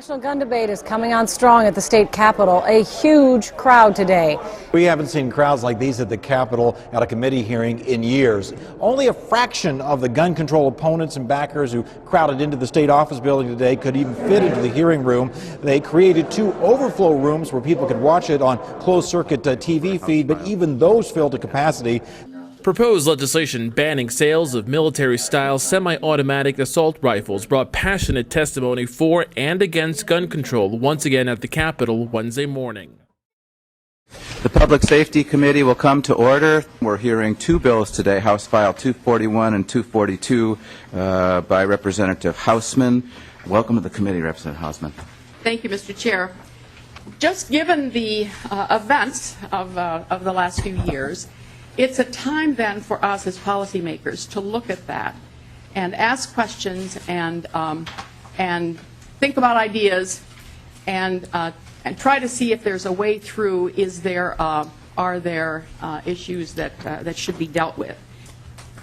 National gun debate is coming on strong at the state capitol. A huge crowd today. We haven't seen crowds like these at the Capitol at a committee hearing in years. Only a fraction of the gun control opponents and backers who crowded into the state office building today could even fit into the hearing room. They created two overflow rooms where people could watch it on closed-circuit TV feed, but even those filled to capacity. Proposed legislation banning sales of military-style semi-automatic assault rifles brought passionate testimony for and against gun control once again at the Capitol Wednesday morning. The Public Safety Committee will come to order. We're hearing two bills today, House File 241 and 242 by Representative Hausman. Welcome to the committee, Representative Hausman. Thank you, Mr. Chair. Just given the events of the last few years, it's a time then for us as policymakers to look at that and ask questions and think about ideas and try to see if there's a way through. Are there issues that should be dealt with?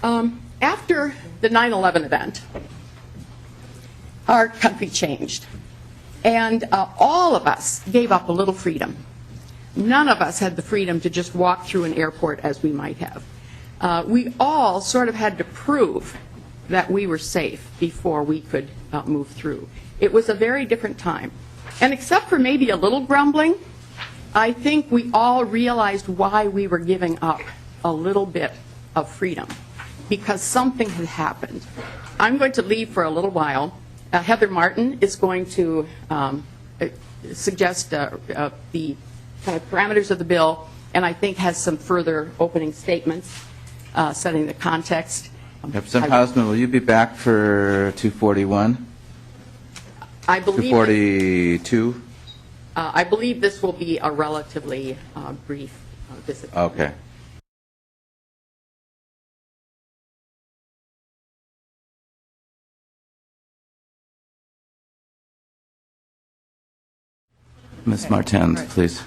After the 9/11 event, our country changed, and all of us gave up a little freedom. None of us had the freedom to just walk through an airport as we might have. We all sort of had to prove that we were safe before we could move through. It was a very different time. And except for maybe a little grumbling, I think we all realized why we were giving up a little bit of freedom, because something had happened. I'm going to leave for a little while. Heather Martin is going to suggest the kind of parameters of the bill, and I think has some further opening statements setting the context. Representative Hausman, will you be back for 241? I believe 242? I believe this will be a relatively brief visit. Okay. Ms. Martens, please.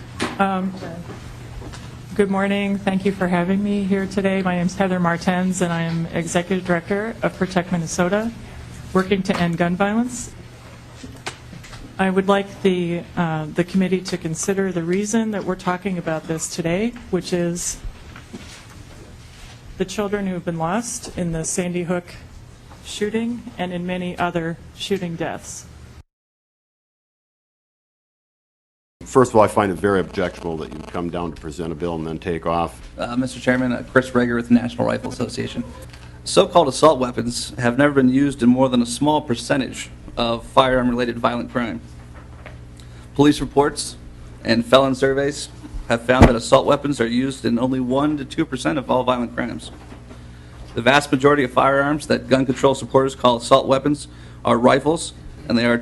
Good morning. Thank you for having me here today. My name is Heather Martens, and I am Executive Director of Protect Minnesota, working to end gun violence. I would like the committee to consider the reason that we're talking about this today, which is the children who have been lost in the Sandy Hook shooting and in many other shooting deaths. First of all, I find it very objectionable that you come down to present a bill and then take off. Mr. Chairman, Chris Rager with the National Rifle Association. So-called assault weapons have never been used in more than a small percentage of firearm-related violent crime. Police reports and felon surveys have found that assault weapons are used in only 1% to 2% of all violent crimes. The vast majority of firearms that gun control supporters call assault weapons are rifles, and there are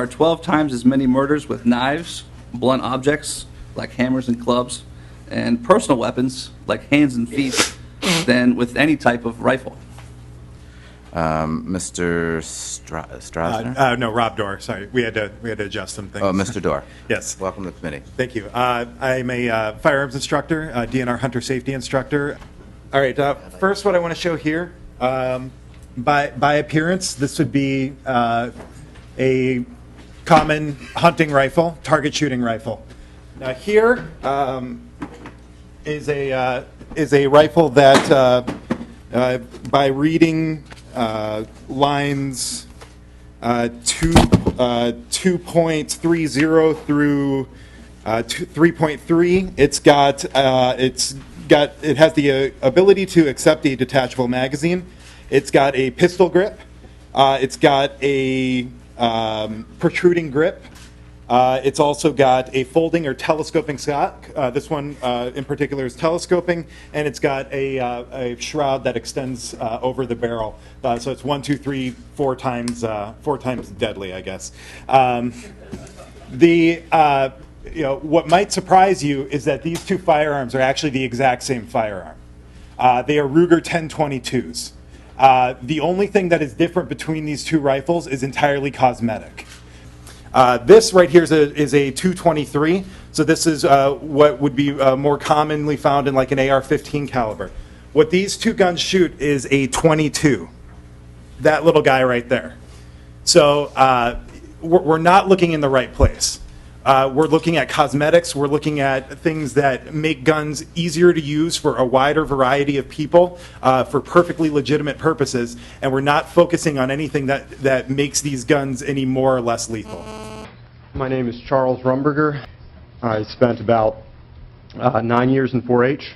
12 times as many murders with knives, blunt objects like hammers and clubs, and personal weapons like hands and feet than with any type of rifle. Mr. Strasner? No, Rob Dorr. Sorry, we had to adjust some things. Oh, Mr. Dorr. Yes. Welcome to the committee. Thank you. I'm a firearms instructor, DNR hunter safety instructor. All right. First, what I want to show here. By appearance, this would be a common hunting rifle, target shooting rifle. Now here is a rifle that, by reading lines 2.30 through 3.3, it has the ability to accept a detachable magazine. It's got a pistol grip. It's got a protruding grip. It's also got a folding or telescoping stock. This one in particular is telescoping, and it's got a shroud that extends over the barrel. So it's 1, 2, 3, 4 times deadly, I guess. What might surprise you is that these two firearms are actually the exact same firearm. They are Ruger 1022s. The only thing that is different between these two rifles is entirely cosmetic. This right here is a 223. So this is what would be more commonly found in like an AR-15 caliber. What these two guns shoot is a 22. That little guy right there. So we're not looking in the right place. We're looking at cosmetics. We're looking at things that make guns easier to use for a wider variety of people for perfectly legitimate purposes, and we're not focusing on anything that makes these guns any more or less lethal. My name is Charles Rumberger. I spent about 9 years in 4-H.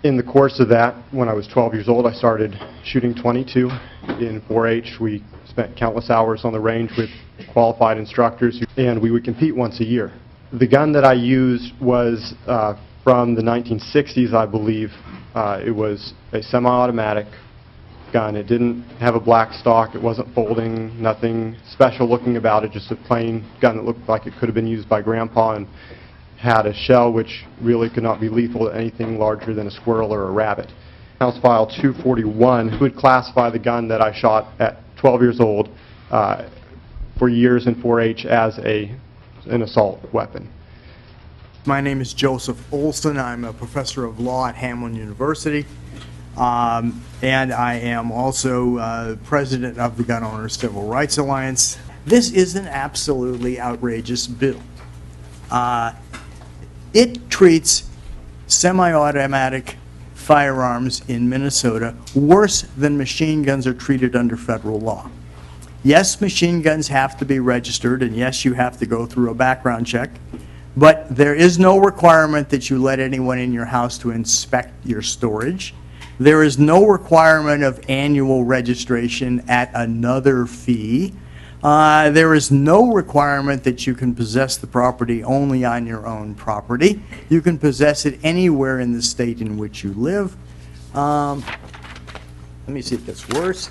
In the course of that, when I was 12 years old, I started shooting .22 in 4-H. We spent countless hours on the range with qualified instructors, and we would compete once a year. The gun that I used was from the 1960s, I believe. It was a semi-automatic gun. It didn't have a black stock. It wasn't folding, nothing special looking about it, just a plain gun that looked like it could have been used by Grandpa, and had a shell which really could not be lethal to anything larger than a squirrel or a rabbit. House File 241 would classify the gun that I shot at 12 years old for years in 4-H as an assault weapon. My name is Joseph Olson. I'm a professor of law at Hamline University, and I am also president of the Gun Owners Civil Rights Alliance. This is an absolutely outrageous bill. It treats semi-automatic firearms in Minnesota worse than machine guns are treated under federal law. Yes, machine guns have to be registered, and yes, you have to go through a background check, but there is no requirement that you let anyone in your house to inspect your storage. There is no requirement of annual registration at another fee. There is no requirement that you can possess the property only on your own property. You can possess it anywhere in the state in which you live. Let me see if that's worse.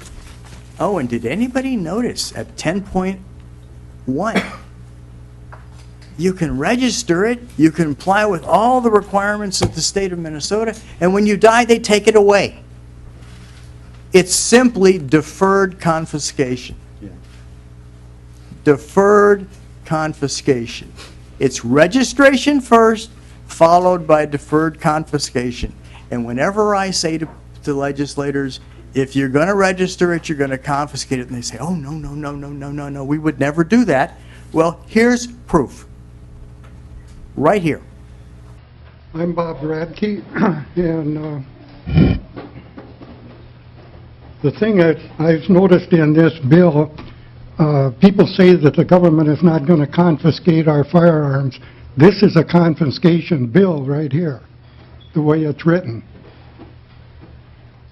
Oh, and did anybody notice at 10.1, you can register it, you can comply with all the requirements of the state of Minnesota, and when you die, they take it away. It's simply deferred confiscation. Deferred confiscation. It's registration first, followed by deferred confiscation. And whenever I say to legislators, if you're going to register it, you're going to confiscate it, and they say, oh, no, no, no, no, no, no, no, we would never do that. Well, here's proof. Right here. I'm Bob Radke, and the thing that I've noticed in this bill, people say that the government is not going to confiscate our firearms. This is a confiscation bill right here, the way it's written.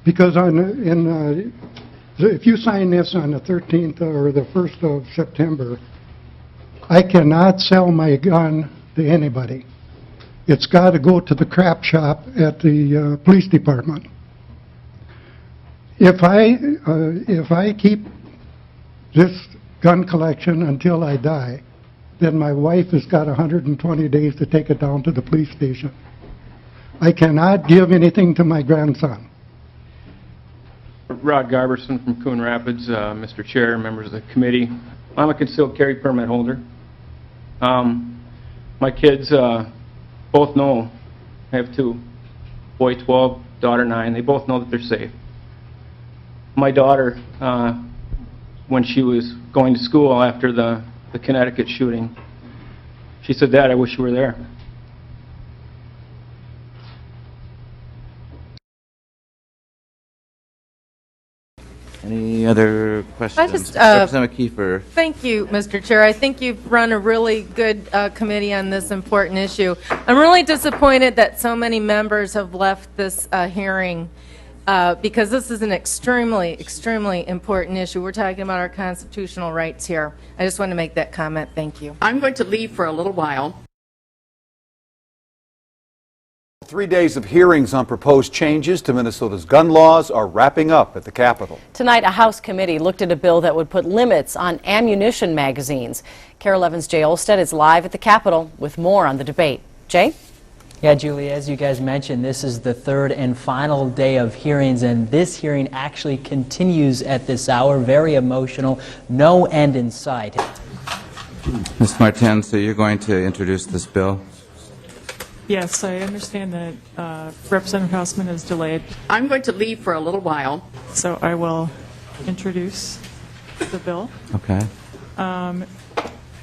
Because if you sign this on the 13th or the 1st of September, I cannot sell my gun to anybody. It's got to go to the crap shop at the police department. If I keep this gun collection until I die, then my wife has got 120 days to take it down to the police station. I cannot give anything to my grandson. Rod Garberson from Coon Rapids, Mr. Chair, members of the committee. I'm a concealed carry permit holder. My kids both know, I have two, boy 12, daughter 9, they both know that they're safe. My daughter, when she was going to school after the Connecticut shooting, she said, Dad, I wish you were there. Any other questions? Representative Kiefer. Thank you, Mr. Chair. I think you've run a really good committee on this important issue. I'm really disappointed that so many members have left this hearing because this is an extremely, extremely important issue. We're talking about our constitutional rights here. I just want to make that comment. Thank you. I'm going to leave for a little while. 3 days of hearings on proposed changes to Minnesota's gun laws are wrapping up at the Capitol. Tonight, a House committee looked at a bill that would put limits on ammunition magazines. Carol Evans Jay Olstead is live at the Capitol with more on the debate. Jay? Yeah, Julie, as you guys mentioned, this is the third and final day of hearings, and this hearing actually continues at this hour. Very emotional, no end in sight. Ms. Martin, so you're going to introduce this bill? Yes, I understand that Representative Hausman is delayed. I'm going to leave for a little while. So I will introduce the bill. Okay.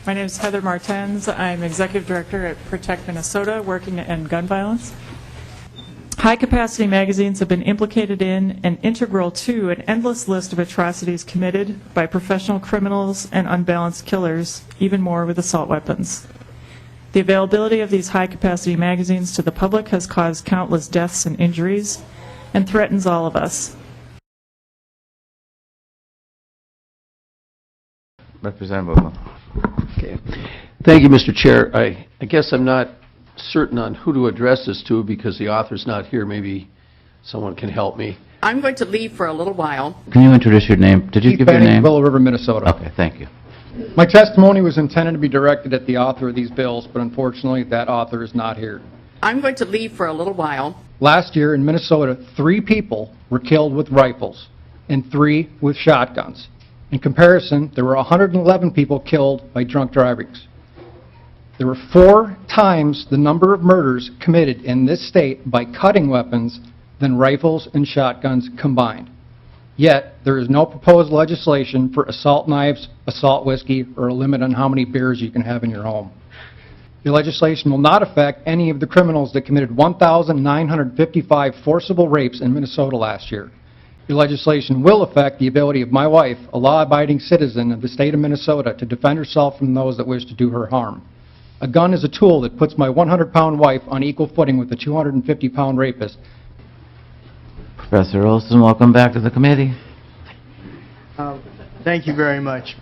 My name is Heather Martens. I'm Executive Director at Protect Minnesota, working to end gun violence. High-capacity magazines have been implicated in and integral to an endless list of atrocities committed by professional criminals and unbalanced killers, even more with assault weapons. The availability of these high-capacity magazines to the public has caused countless deaths and injuries and threatens all of us. Representative Bowman. Okay. Thank you, Mr. Chair. I guess I'm not certain on who to address this to because the author's not here. Maybe someone can help me. I'm going to leave for a little while. Can you introduce your name? Did you give your name? Willow River, Minnesota. Okay, thank you. My testimony was intended to be directed at the author of these bills, but unfortunately that author is not here. I'm going to leave for a little while. Last year in Minnesota, 3 people were killed with rifles and 3 with shotguns. In comparison, there were 111 people killed by drunk drivings. There were 4 times the number of murders committed in this state by cutting weapons than rifles and shotguns combined. Yet, there is no proposed legislation for assault knives, assault whiskey, or a limit on how many beers you can have in your home. The legislation will not affect any of the criminals that committed 1,955 forcible rapes in Minnesota last year. The legislation will affect the ability of my wife, a law-abiding citizen of the state of Minnesota, to defend herself from those that wish to do her harm. A gun is a tool that puts my 100-pound wife on equal footing with a 250-pound rapist. Professor Olson, welcome back to the committee. Thank you very much.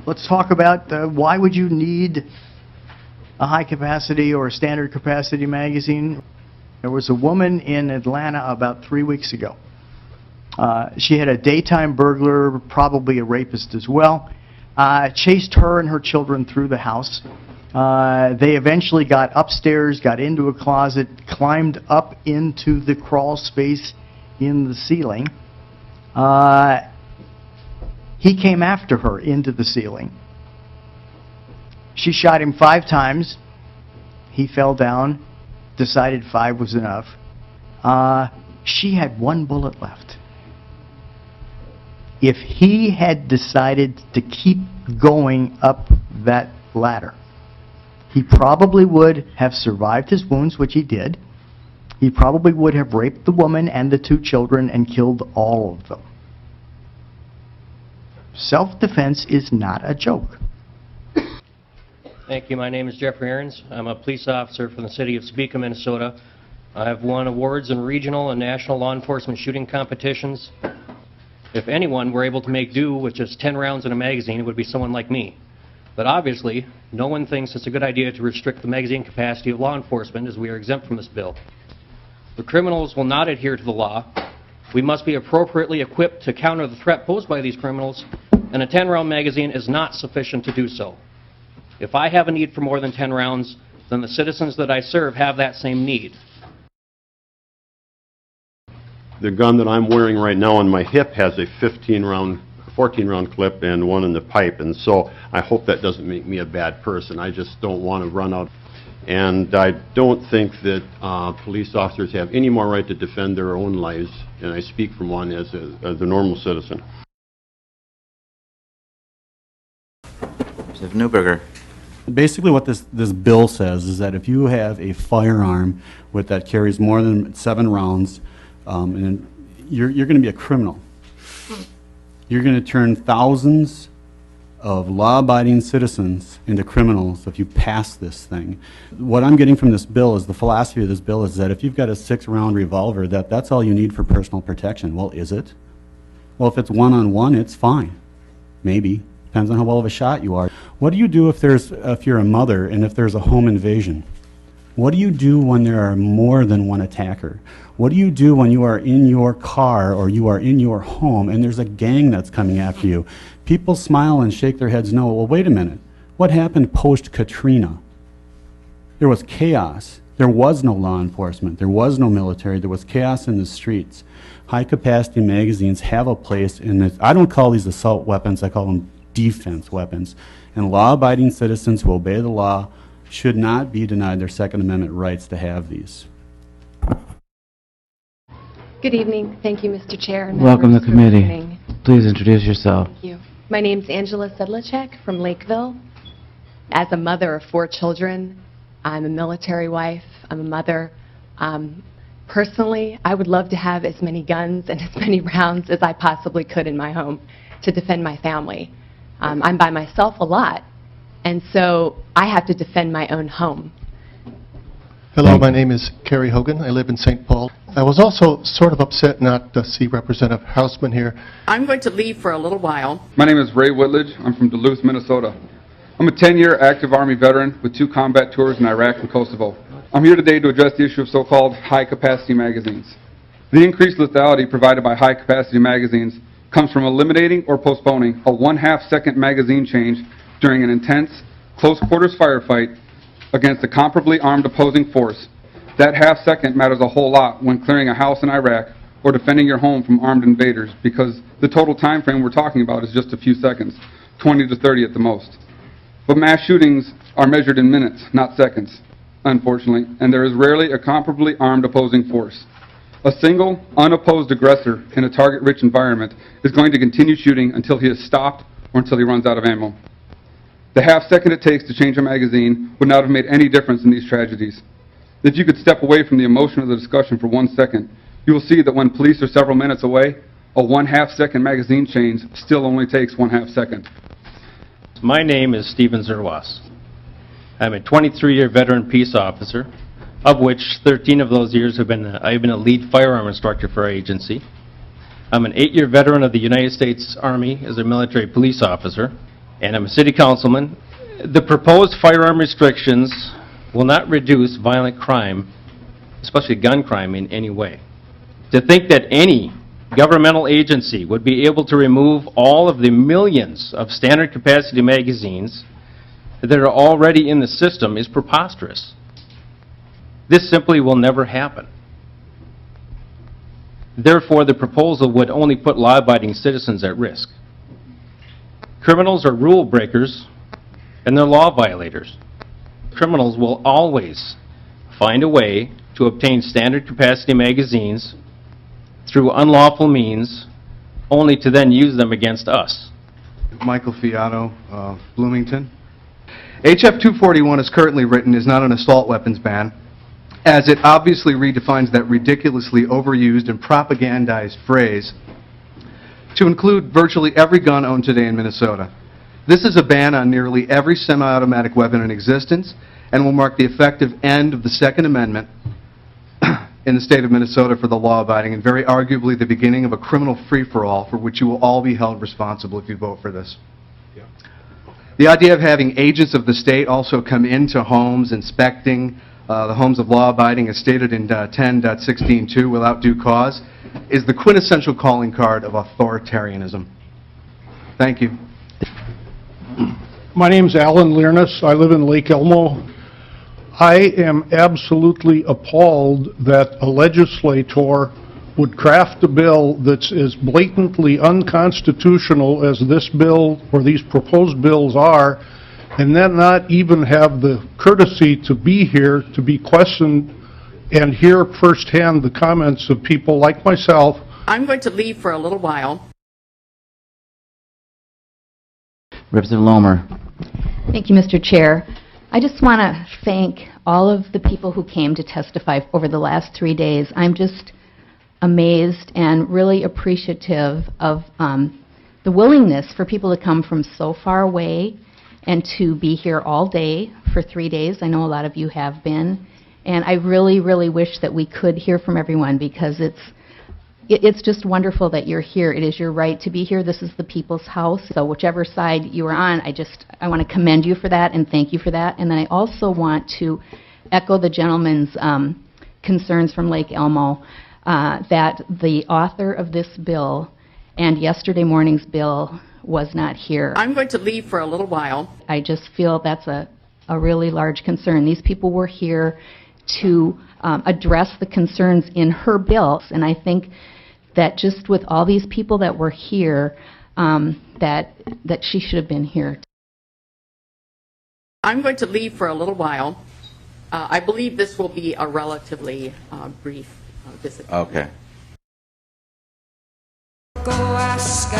Let's talk about why would you need a high-capacity or a standard capacity magazine. There was a woman in Atlanta about 3 weeks ago. She had a daytime burglar, probably a rapist as well, chased her and her children through the house. They eventually got upstairs, got into a closet, climbed up into the crawl space in the ceiling. He came after her into the ceiling. She shot him 5 times. He fell down, decided 5 was enough. She had 1 bullet left. If he had decided to keep going up that ladder, he probably would have survived his wounds, which he did. He probably would have raped the woman and the 2 children and killed all of them. Self-defense is not a joke. Thank you. My name is Jeffrey Aarons. I'm a police officer from the city of Topeka, Minnesota. I have won awards in regional and national law enforcement shooting competitions. If anyone were able to make do with just 10 rounds in a magazine, it would be someone like me. But obviously, no one thinks it's a good idea to restrict the magazine capacity of law enforcement, as we are exempt from this bill. The criminals will not adhere to the law. We must be appropriately equipped to counter the threat posed by these criminals, and a 10-round magazine is not sufficient to do so. If I have a need for more than 10 rounds, then the citizens that I serve have that same need. The gun that I'm wearing right now on my hip has a 14-round clip and 1 in the pipe, and so I hope that doesn't make me a bad person. I just don't want to run out. And I don't think that police officers have any more right to defend their own lives, and I speak from one as a normal citizen. Representative Newberger. Basically what this bill says is that if you have a firearm that carries more than 7 rounds, and you're going to be a criminal. You're going to turn thousands of law-abiding citizens into criminals if you pass this thing. What I'm getting from this bill is the philosophy of this bill is that if you've got a 6-round revolver, that's all you need for personal protection. Well, is it? Well, if it's one-on-one, it's fine. Maybe. Depends on how well of a shot you are. What do you do if you're a mother and if there's a home invasion? What do you do when there are more than one attacker? What do you do when you are in your car or you are in your home and there's a gang that's coming after you? People smile and shake their heads no. Well, wait a minute. What happened post-Katrina? There was chaos. There was no law enforcement. There was no military. There was chaos in the streets. High-capacity magazines have a place in this. I don't call these assault weapons. I call them defense weapons. And law-abiding citizens who obey the law should not be denied their Second Amendment rights to have these. Good evening. Thank you, Mr. Chair. And Welcome to the members for committee. Please introduce yourself. Thank you. My name's Angela Sedlacek from Lakeville. As a mother of 4 children, I'm a military wife, I'm a mother. Personally, I would love to have as many guns and as many rounds as I possibly could in my home to defend my family. I'm by myself a lot, and so I have to defend my own home. Hello, my name is Kerry Hogan. I live in St. Paul. I was also sort of upset not to see Representative Hausman here. I'm going to leave for a little while. My name is Ray Woodledge. I'm from Duluth, Minnesota. I'm a 10-year active Army veteran with 2 combat tours in Iraq and Kosovo. I'm here today to address the issue of so-called high-capacity magazines. The increased lethality provided by high-capacity magazines comes from eliminating or postponing a 1/2-second magazine change during an intense, close-quarters firefight against a comparably armed opposing force. That half-second matters a whole lot when clearing a house in Iraq or defending your home from armed invaders, because the total time frame we're talking about is just a few seconds, 20 to 30 at the most. But mass shootings are measured in minutes, not seconds, unfortunately, and there is rarely a comparably armed opposing force. A single, unopposed aggressor in a target-rich environment is going to continue shooting until he is stopped or until he runs out of ammo. The half-second it takes to change a magazine would not have made any difference in these tragedies. If you could step away from the emotion of the discussion for 1 second, you will see that when police are several minutes away, a 1/2-second magazine change still only takes 1/2 second. My name is Stephen Zerwas. I'm a 23-year veteran peace officer, of which 13 of those years I've been a lead firearm instructor for our agency. I'm an 8-year veteran of the United States Army as a military police officer, and I'm a city councilman. The proposed firearm restrictions will not reduce violent crime, especially gun crime, in any way. To think that any governmental agency would be able to remove all of the millions of standard capacity magazines that are already in the system is preposterous. This simply will never happen. Therefore, the proposal would only put law-abiding citizens at risk. Criminals are rule breakers, and they're law violators. Criminals will always find a way to obtain standard capacity magazines through unlawful means, only to then use them against us. Michael Fiato, Bloomington. HF 241 as currently written is not an assault weapons ban, as it obviously redefines that ridiculously overused and propagandized phrase to include virtually every gun owned today in Minnesota. This is a ban on nearly every semi-automatic weapon in existence and will mark the effective end of the Second Amendment in the state of Minnesota for the law-abiding, and very arguably the beginning of a criminal free-for-all for which you will all be held responsible if you vote for this. The idea of having agents of the state also come into homes, inspecting the homes of law-abiding, as stated in 10.16.2 without due cause, is the quintessential calling card of authoritarianism. Thank you. My name's Alan Learness. I live in Lake Elmo. I am absolutely appalled that a legislator would craft a bill that's as blatantly unconstitutional as this bill or these proposed bills are, and then not even have the courtesy to be here to be questioned and hear firsthand the comments of people like myself. I'm going to leave for a little while. Representative Lomer. Thank you, Mr. Chair. I just want to thank all of the people who came to testify over the last 3 days. I'm just amazed and really appreciative of the willingness for people to come from so far away and to be here all day for 3 days. I know a lot of you have been. And I really, really wish that we could hear from everyone, because it's just wonderful that you're here. It is your right to be here. This is the people's house. So whichever side you are on, I want to commend you for that and thank you for that. And then I also want to echo the gentleman's concerns from Lake Elmo that the author of this bill and yesterday morning's bill was not here. I'm going to leave for a little while. I just feel that's a really large concern. These people were here to address the concerns in her bills, and I think that just with all these people that were here, that she should have been here. I'm going to leave for a little while. I believe this will be a relatively brief visit. Okay. Go ask